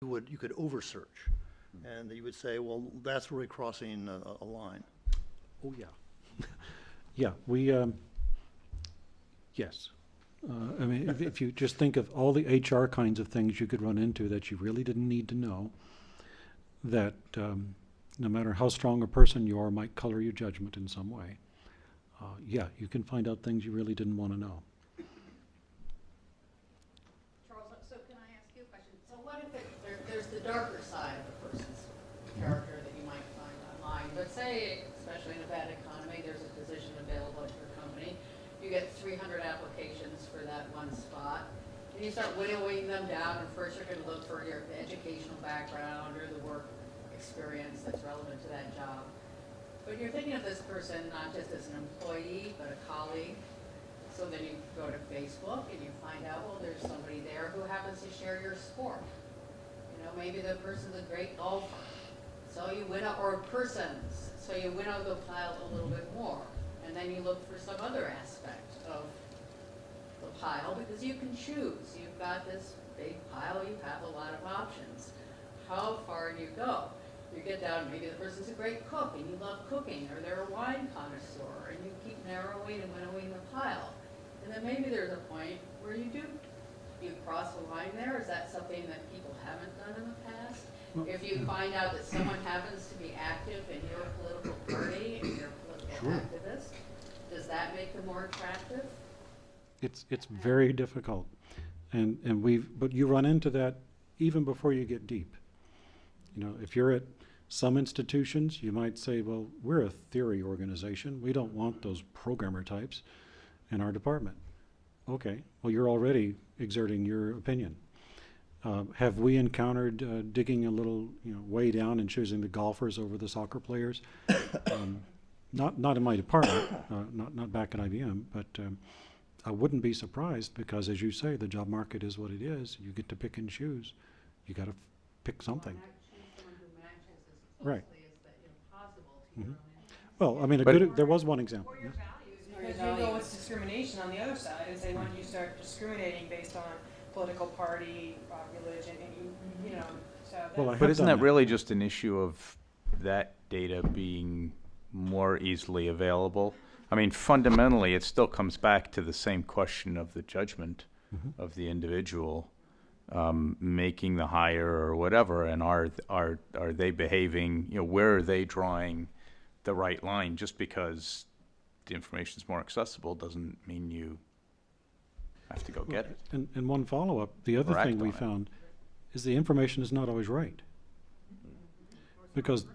you could oversearch, and you would say, well, that's really crossing a line. Oh, yeah. Yeah, we, yes. I mean, if you just think of all the HR kinds of things you could run into that you really didn't need to know, that no matter how strong a person you are might color your judgment in some way. Yeah, you can find out things you really didn't want to know. Charles, so can I ask you a question? So what if there's the darker side of a person's character that you might find online? But say, especially in a bad economy, there's a position available at your company. You get 300 applications for that one spot. And you start whittling them down, and first you're going to look for your educational background or the work experience that's relevant to that job. But you're thinking of this person not just as an employee, but a colleague. So then you go to Facebook and you find out, well, there's somebody there who happens to share your sport. You know, maybe the person's a great golfer. So you winnow, or persons, so you winnow the pile a little bit more. And then you look for some other aspect of the pile, because you can choose. You've got this big pile, you have a lot of options. How far do you go? You get down, maybe the person's a great cook and you love cooking, or they're a wine connoisseur, and you keep narrowing and winnowing the pile. And then maybe there's a point where you cross the line there. Is that something that people haven't done in the past? Well, if you find out that someone happens to be active in your political party and you're a political activist, does that make them more attractive? It's very difficult, but you run into that even before you get deep. You know, if you're at some institutions, you might say, well, we're a theory organization. We don't want those programmer types in our department. Okay, well, you're already exerting your opinion. Have we encountered digging a little, way down and choosing the golfers over the soccer players? Not in my department, not back at IBM, but I wouldn't be surprised, because, as you say, the job market is what it is. You get to pick and choose. You got to pick something. Right. Mm-hmm. Well, I mean, there was one example. Or your values, because you go with discrimination on the other side, and say, when you start discriminating based on political party, religion, and so. Well, but isn't that really just an issue of that data being more easily available? I mean, fundamentally, it still comes back to the same question of the judgment of the individual making the hire or whatever, and are they behaving? Where are they drawing the right line? Just because the information is more accessible doesn't mean you have to go get it. And one follow-up, the other thing we found is the information is not always right. Because